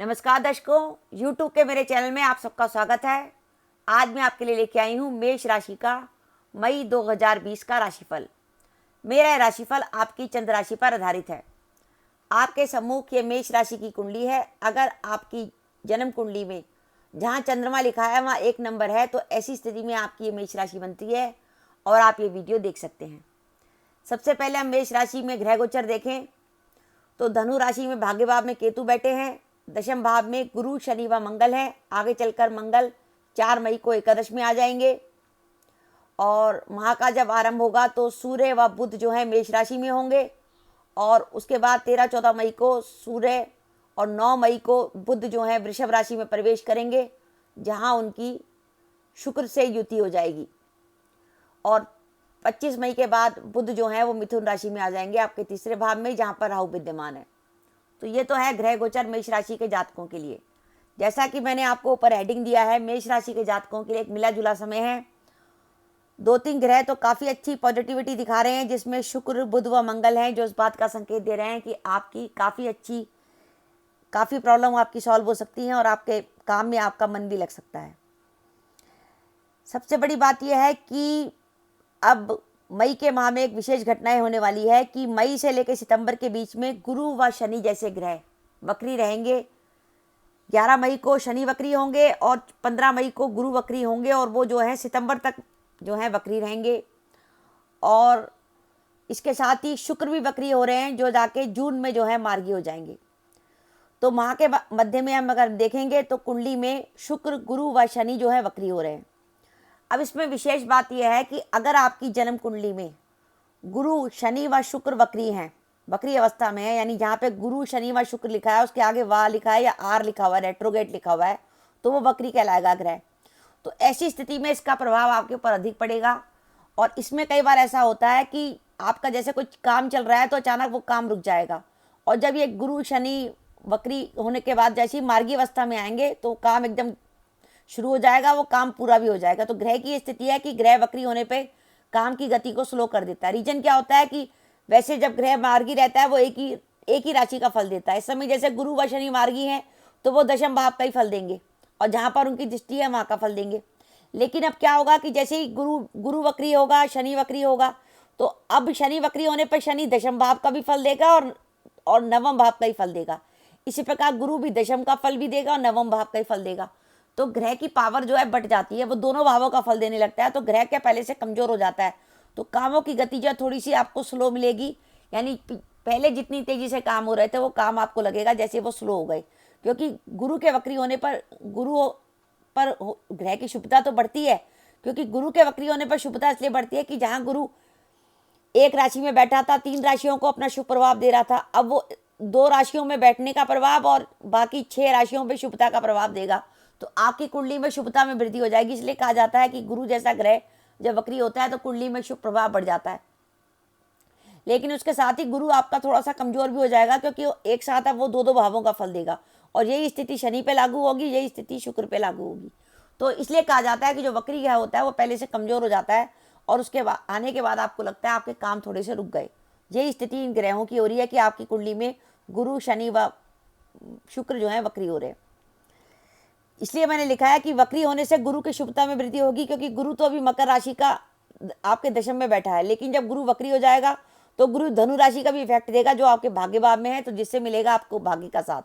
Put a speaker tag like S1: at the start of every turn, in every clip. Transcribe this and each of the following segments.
S1: नमस्कार दर्शकों, YouTube के मेरे चैनल में आप सबका स्वागत है। आज मैं आपके लिए लेके आई हूँ मेष राशि का मई 2020 का राशिफल। मेरा राशिफल आपकी चंद्र राशि पर आधारित है। आपके सम्मुख ये मेष राशि की कुंडली है। अगर आपकी जन्म कुंडली में जहाँ चंद्रमा लिखा है वहाँ 1 नंबर है, तो ऐसी स्थिति में आपकी ये मेष राशि बनती है और आप ये वीडियो देख सकते हैं। सबसे पहले हम मेष राशि में ग्रह गोचर देखें तो धनु राशि में भाग्य भाव में केतु बैठे हैं। दशम भाव में गुरु, शनि व मंगल है। आगे चलकर मंगल 4 मई को एकादश में आ जाएंगे और माह का जब आरंभ होगा तो सूर्य व बुध जो है मेष राशि में होंगे और उसके बाद 13-14 मई को सूर्य और 9 मई को बुध जो है वृषभ राशि में प्रवेश करेंगे, जहां उनकी शुक्र से युति हो जाएगी। और 25 मई के बाद बुध जो है वो मिथुन राशि में आ जाएंगे, आपके तीसरे भाव में, जहां पर राहु विद्यमान है। तो ये तो है ग्रह गोचर मेष राशि के जातकों के लिए। जैसा कि मैंने आपको ऊपर हेडिंग दिया है, मेष राशि के जातकों के लिए एक मिला जुला समय है। 2-3 ग्रह तो काफ़ी अच्छी पॉजिटिविटी दिखा रहे हैं, जिसमें शुक्र, बुध व मंगल हैं, जो इस बात का संकेत दे रहे हैं कि आपकी काफ़ी प्रॉब्लम आपकी सॉल्व हो सकती हैं और आपके काम में आपका मन भी लग सकता है। सबसे बड़ी बात यह है कि अब मई के माह में एक विशेष घटनाएं होने वाली है कि मई से लेकर सितंबर के बीच में गुरु व शनि जैसे ग्रह वक्री रहेंगे। 11 मई को शनि वक्री होंगे और 15 मई को गुरु वक्री होंगे और वो जो है सितंबर तक जो है वक्री रहेंगे। और इसके साथ ही शुक्र भी वक्री हो रहे हैं, जो जाके जून में जो है मार्गी हो जाएंगे। तो माह के मध्य में हम अगर देखेंगे तो कुंडली में शुक्र, गुरु व शनि जो है वक्री हो रहे हैं। अब इसमें विशेष बात यह है कि अगर आपकी जन्म कुंडली में गुरु, शनि व शुक्र वक्री हैं, वक्री अवस्था में है, यानी जहाँ पे गुरु, शनि व शुक्र लिखा है उसके आगे वाह लिखा है या आर लिखा हुआ है, रेट्रोगेट लिखा हुआ है, तो वो वक्री कहलाएगा ग्रह। तो ऐसी स्थिति में इसका प्रभाव आपके ऊपर अधिक पड़ेगा। और इसमें कई बार ऐसा होता है कि आपका जैसे कुछ काम चल रहा है तो अचानक वो काम रुक जाएगा, और जब ये गुरु शनि वक्री होने के बाद जैसे ही मार्गी अवस्था में आएंगे तो काम एकदम शुरू हो जाएगा, वो काम पूरा भी हो जाएगा। तो ग्रह की स्थिति है कि ग्रह वक्री होने पे काम की गति को स्लो कर देता है। रीजन क्या होता है कि वैसे जब ग्रह मार्गी रहता है वो एक ही राशि का फल देता है। इस समय जैसे गुरु व शनि मार्गी हैं तो वो दशम भाव का ही फल देंगे और जहाँ पर उनकी दृष्टि है वहाँ का फल देंगे। लेकिन अब क्या होगा कि जैसे ही गुरु वक्री होगा, शनि वक्री होगा, तो अब शनि वक्री होने पर शनि दशम भाव का भी फल देगा और नवम भाव का ही फल देगा। इसी प्रकार गुरु भी दशम का फल भी देगा और नवम भाव का ही फल देगा। तो ग्रह की पावर जो है बढ़ जाती है, वो दोनों भावों का फल देने लगता है। तो ग्रह क्या पहले से कमजोर हो जाता है, तो कामों की गति जो थोड़ी सी आपको स्लो मिलेगी। यानी पहले जितनी तेजी से काम हो रहे थे वो काम आपको लगेगा जैसे वो स्लो हो गए, क्योंकि गुरु के वक्री होने पर ग्रह की शुभता तो बढ़ती है। क्योंकि गुरु के वक्री होने पर शुभता इसलिए बढ़ती है कि जहाँ गुरु एक राशि में बैठा था, 3 राशियों को अपना शुभ प्रभाव दे रहा था, अब वो 2 राशियों में बैठने का प्रभाव और बाकी 6 राशियों पर शुभता का प्रभाव देगा। तो आपकी कुंडली में शुभता में वृद्धि हो जाएगी। इसलिए कहा जाता है कि गुरु जैसा ग्रह जब वक्री होता है तो कुंडली में शुभ प्रभाव बढ़ जाता है। लेकिन उसके साथ ही गुरु आपका थोड़ा सा कमजोर भी हो जाएगा, क्योंकि एक साथ अब वो 2 भावों का फल देगा। और यही स्थिति शनि पे लागू होगी, यही स्थिति शुक्र पे लागू होगी। तो इसलिए कहा जाता है कि जो वक्री ग्रह होता है वो पहले से कमजोर हो जाता है और उसके आने के बाद आपको लगता है आपके काम थोड़े से रुक गए। यही स्थिति इन ग्रहों की हो रही है कि आपकी कुंडली में गुरु, शनि व शुक्र जो है वक्री हो रहे हैं। इसलिए मैंने लिखा है कि वक्री होने से गुरु की शुभता में वृद्धि होगी, क्योंकि गुरु तो अभी मकर राशि का आपके दशम में बैठा है। लेकिन जब गुरु वक्री हो जाएगा तो गुरु धनु राशि का भी इफेक्ट देगा, जो आपके भाग्य भाव में है, तो जिससे मिलेगा आपको भाग्य का साथ।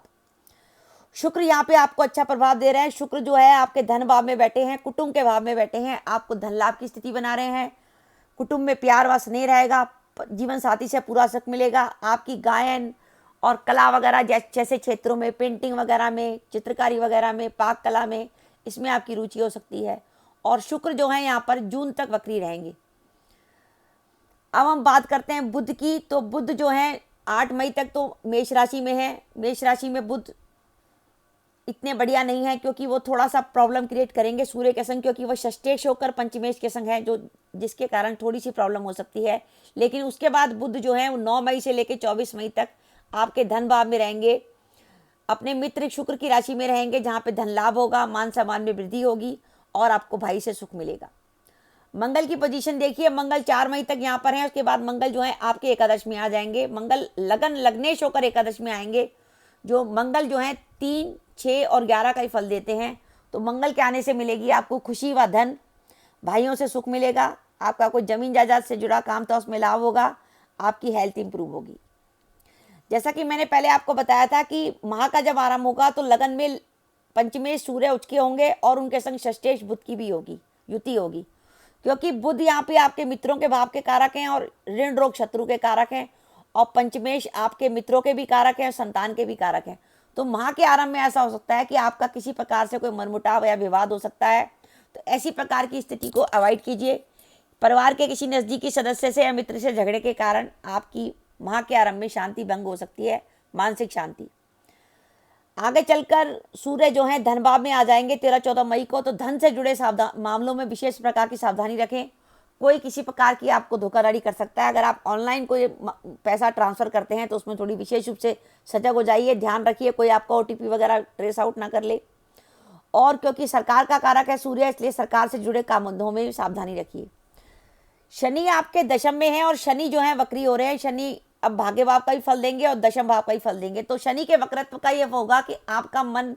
S1: शुक्र यहाँ पे आपको अच्छा प्रभाव दे रहे हैं। शुक्र जो है आपके धन भाव में बैठे हैं, कुटुंब के भाव में बैठे हैं, आपको धन लाभ की स्थिति बना रहे हैं। कुटुंब में प्यार व स्नेह रहेगा, जीवन साथी से पूरा सुख मिलेगा। आपकी गायन और कला वगैरह जैसे क्षेत्रों में, पेंटिंग वगैरह में, चित्रकारी वगैरह में, पाक कला में, इसमें आपकी रुचि हो सकती है। और शुक्र जो है यहाँ पर जून तक वक्री रहेंगे। अब हम बात करते हैं बुध की। तो बुध जो है 8 मई तक तो मेष राशि में है। मेष राशि में बुध इतने बढ़िया नहीं है, क्योंकि वो थोड़ा सा प्रॉब्लम क्रिएट करेंगे सूर्य के संग, क्योंकि वो षष्ठेश होकर पंचमेश के संग है, जिसके कारण थोड़ी सी प्रॉब्लम हो सकती है। लेकिन उसके बाद बुध जो है वो 9 मई से लेकर 24 मई तक आपके धन भाव में रहेंगे, अपने मित्र शुक्र की राशि में रहेंगे, जहाँ पे धन लाभ होगा, मान सम्मान में वृद्धि होगी और आपको भाई से सुख मिलेगा। मंगल की पोजीशन देखिए, मंगल 4 मई तक यहाँ पर है। उसके बाद मंगल जो है आपके एकादश में आ जाएंगे। मंगल लगन लग्नेश होकर एकादश में आएंगे, जो मंगल जो है 3, 6 और 11 का ही फल देते हैं। तो मंगल के आने से मिलेगी आपको खुशी व धन, भाइयों से सुख मिलेगा, आपका कोई जमीन जायदाद से जुड़ा काम था उसमें लाभ होगा, आपकी हेल्थ इंप्रूव होगी। जैसा कि मैंने पहले आपको बताया था कि माह का जब आरंभ होगा तो लगन में पंचमेश सूर्य उच्च के होंगे और उनके संग षष्ठेश बुध की भी होगी, युति होगी, क्योंकि बुध यहाँ पे आपके मित्रों के भाव के कारक हैं और ऋण रोग शत्रु के कारक हैं, और पंचमेश आपके मित्रों के भी कारक हैं और संतान के भी कारक हैं। तो माह के आरंभ में ऐसा हो सकता है कि आपका किसी प्रकार से कोई मनमुटाव या विवाद हो सकता है। तो ऐसी प्रकार की स्थिति को अवॉइड कीजिए। परिवार के किसी नज़दीकी सदस्य से या मित्र से झगड़े के कारण आपकी माह के आरंभ में शांति भंग हो सकती है, मानसिक शांति। आगे चलकर सूर्य जो है धन भाव में आ जाएंगे 13-14 मई को। तो धन से जुड़े मामलों में विशेष प्रकार की सावधानी रखें। कोई किसी प्रकार की आपको धोखाधड़ी कर सकता है। अगर आप ऑनलाइन कोई पैसा ट्रांसफ़र करते हैं तो उसमें थोड़ी विशेष रूप से सजग हो जाइए, ध्यान रखिए कोई आपका OTP वगैरह ट्रेस आउट ना कर ले। और क्योंकि सरकार का कारक है सूर्य, इसलिए सरकार से जुड़े कामों में भी सावधानी रखिए। शनि आपके दशम में है और शनि जो है वक्री हो रहे हैं। शनि अब भाग्य भाव का भी फल देंगे और दशम भाव का भी फल देंगे। तो शनि के वक्रत्व का ये होगा कि आपका मन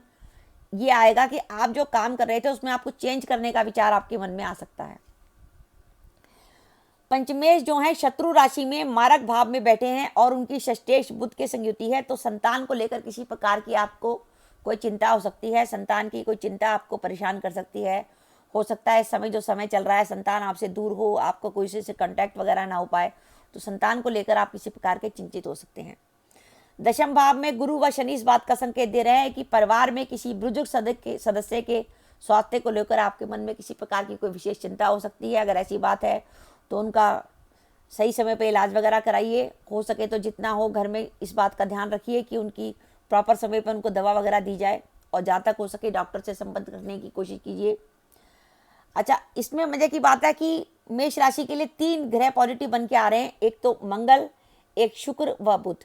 S1: ये आएगा कि आप जो काम कर रहे थे उसमें आपको चेंज करने का विचार आपके मन में आ सकता है। पंचमेश जो है शत्रु राशि में मारक भाव में बैठे हैं और उनकी षष्ठेश बुध के संयुति है। तो संतान को लेकर किसी प्रकार की आपको कोई चिंता हो सकती है, संतान की कोई चिंता आपको परेशान कर सकती है। हो सकता है इस समय जो समय चल रहा है संतान आपसे दूर हो, आपको कोई से कांटेक्ट वगैरह ना हो पाए, तो संतान को लेकर आप किसी प्रकार के चिंतित हो सकते हैं। दशम भाव में गुरु व शनि इस बात का संकेत दे रहे हैं कि परिवार में किसी बुजुर्ग सदस्य के स्वास्थ्य को लेकर आपके मन में किसी प्रकार की कोई विशेष चिंता हो सकती है। अगर ऐसी बात है तो उनका सही समय पे इलाज वगैरह कराइए। हो सके तो जितना हो घर में इस बात का ध्यान रखिए कि उनकी प्रॉपर समय पर उनको दवा वगैरह दी जाए, और जहाँ तक हो सके डॉक्टर से संपर्क करने की कोशिश कीजिए। अच्छा, इसमें मजे की बात है कि मेष राशि के लिए 3 ग्रह पॉजिटिव बन के आ रहे हैं, एक तो मंगल, एक शुक्र व बुध।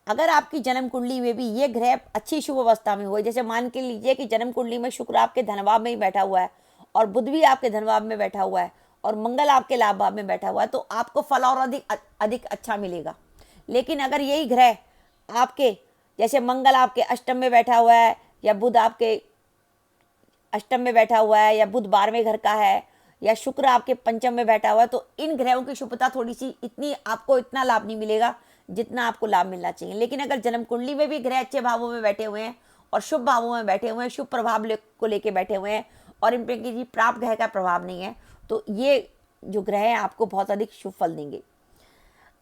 S1: अगर आपकी जन्म कुंडली में भी ये ग्रह अच्छी शुभ अवस्था में हुए, जैसे मान के लीजिए कि जन्म कुंडली में शुक्र आपके धनभाव में ही बैठा हुआ है और बुध भी आपके धनभाव में बैठा हुआ है और मंगल आपके लाभ भाव में बैठा हुआ है, तो आपको फल और अधिक अच्छा मिलेगा। लेकिन अगर यही ग्रह आपके, जैसे मंगल आपके अष्टम में बैठा हुआ है या बुध आपके अष्टम में बैठा हुआ है या बुध 12वें घर का है या शुक्र आपके पंचम में बैठा हुआ है, तो इन ग्रहों की शुभता थोड़ी सी आपको इतना लाभ नहीं मिलेगा जितना आपको लाभ मिलना चाहिए। लेकिन अगर जन्म कुंडली में भी ग्रह अच्छे भावों में बैठे हुए हैं और शुभ भावों में बैठे हुए हैं, शुभ प्रभाव को लेके बैठे हुए हैं और इन पर किसी प्राप्त ग्रह का प्रभाव नहीं है, तो ये जो ग्रह हैं आपको बहुत अधिक शुभ फल देंगे।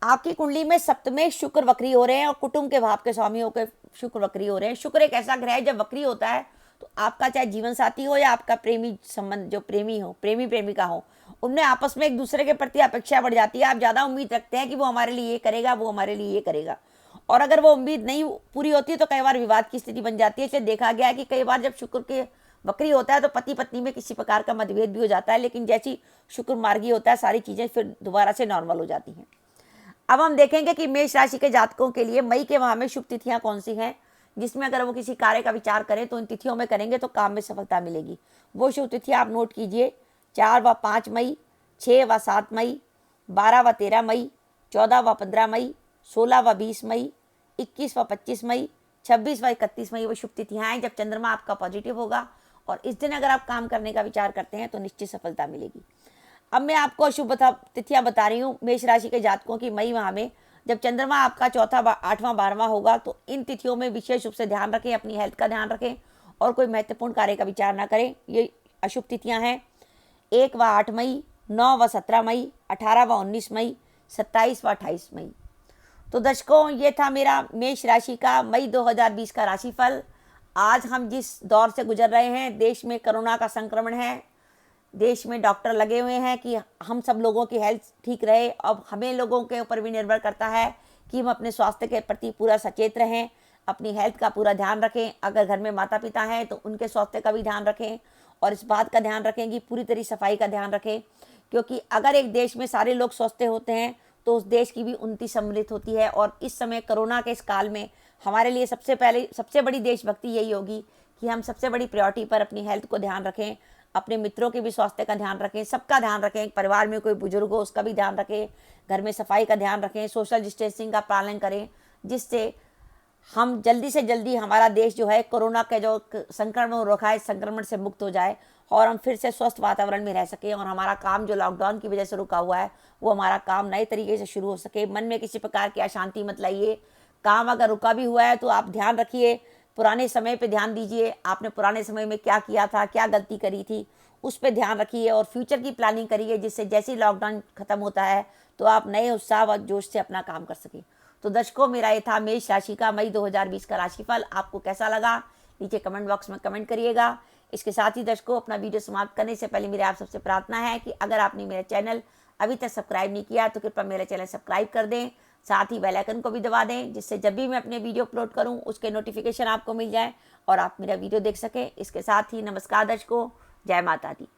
S1: आपकी कुंडली में सप्तमें शुक्र वक्री हो रहे हैं और कुटुंब के भाव के स्वामी होकर शुक्र वक्री हो रहे हैं। शुक्र एक ऐसा ग्रह है जब वक्री होता है तो आपका चाहे जीवन साथी हो या आपका प्रेमी संबंध, जो प्रेमी हो, प्रेमी प्रेमिका हो, उनमें आपस में एक दूसरे के प्रति अपेक्षा बढ़ जाती है। आप ज़्यादा उम्मीद रखते हैं कि वो हमारे लिए ये करेगा, वो हमारे लिए ये करेगा, और अगर वो उम्मीद नहीं पूरी होती है तो कई बार विवाद की स्थिति बन जाती है। इसलिए देखा गया है कि कई बार जब शुक्र के वक्री होता है तो पति पत्नी में किसी प्रकार का मतभेद भी हो जाता है, लेकिन जैसी शुक्र मार्गी होता है सारी चीज़ें फिर दोबारा से नॉर्मल हो जाती हैं। अब हम देखेंगे कि मेष राशि के जातकों के लिए मई के माह में शुभ तिथियां कौन सी हैं, जिसमें अगर वो किसी कार्य का विचार करें तो इन तिथियों में करेंगे तो काम में सफलता मिलेगी। वो शुभ तिथियां आप नोट कीजिए: 4 व 5 मई, 6 व 7 मई, 12 व 13 मई, 14 व 15 मई, 16 व 20 मई, 21 व 25 मई, 26 व 31 मई वो शुभ तिथियां हैं जब चंद्रमा आपका पॉजिटिव होगा, और इस दिन अगर आप काम करने का विचार करते हैं तो निश्चित सफलता मिलेगी। अब मैं आपको अशुभ तिथियां बता रही हूँ मेष राशि के जातकों की मई माह में, जब चंद्रमा आपका 4वां, 8वां, 12वां होगा। तो इन तिथियों में विशेष रूप से ध्यान रखें, अपनी हेल्थ का ध्यान रखें और कोई महत्वपूर्ण कार्य का विचार ना करें। ये अशुभ तिथियां हैं 1 व 8 मई, 9 व 17 मई, 18 व 19 मई, 27 व 28 मई। तो दर्शकों, ये था मेरा मेष राशि का मई 2020 का राशिफल। आज हम जिस दौर से गुजर रहे हैं, देश में कोरोना का संक्रमण है, देश में डॉक्टर लगे हुए हैं कि हम सब लोगों की हेल्थ ठीक रहे। अब हमें लोगों के ऊपर भी निर्भर करता है कि हम अपने स्वास्थ्य के प्रति पूरा सचेत रहें, अपनी हेल्थ का पूरा ध्यान रखें। अगर घर में माता पिता हैं तो उनके स्वास्थ्य का भी ध्यान रखें और इस बात का ध्यान रखें कि पूरी तरह सफाई का ध्यान रखें, क्योंकि अगर एक देश में सारे लोग स्वस्थ होते हैं तो उस देश की भी उन्नति सम्मिलित होती है। और इस समय कोरोना के इस काल में हमारे लिए सबसे बड़ी देशभक्ति यही होगी कि हम सबसे बड़ी प्रायोरिटी पर अपनी हेल्थ को ध्यान रखें, अपने मित्रों के भी स्वास्थ्य का ध्यान रखें, सबका ध्यान रखें। परिवार में कोई बुजुर्ग हो उसका भी ध्यान रखें, घर में सफाई का ध्यान रखें, सोशल डिस्टेंसिंग का पालन करें, जिससे हम जल्दी से जल्दी हमारा देश जो है कोरोना के जो संक्रमण रोका है, संक्रमण से मुक्त हो जाए और हम फिर से स्वस्थ वातावरण में रह सके और हमारा काम जो लॉकडाउन की वजह से रुका हुआ है वो हमारा काम नए तरीके से शुरू हो सके। मन में किसी प्रकार की अशांति मत लाइए। काम अगर रुका भी हुआ है तो आप ध्यान रखिए, पुराने समय पे ध्यान दीजिए, आपने पुराने समय में क्या किया था, क्या गलती करी थी, उस पर ध्यान रखिए और फ्यूचर की प्लानिंग करिए, जिससे जैसे ही लॉकडाउन खत्म होता है तो आप नए उत्साह व जोश से अपना काम कर सकें। तो दर्शकों, मेरा ये था मेष राशि का मई 2020 का राशिफल। आपको कैसा लगा नीचे कमेंट बॉक्स में कमेंट करिएगा। इसके साथ ही दर्शकों, अपना वीडियो समाप्त करने से पहले मेरे आप सबसे प्रार्थना है कि अगर आपने मेरा चैनल अभी तक सब्सक्राइब नहीं किया तो कृपया मेरा चैनल सब्सक्राइब कर दें, साथ ही बेल आइकन को भी दबा दें, जिससे जब भी मैं अपने वीडियो अपलोड करूं उसके नोटिफिकेशन आपको मिल जाए और आप मेरा वीडियो देख सकें। इसके साथ ही नमस्कार दर्शकों, जय माता दी।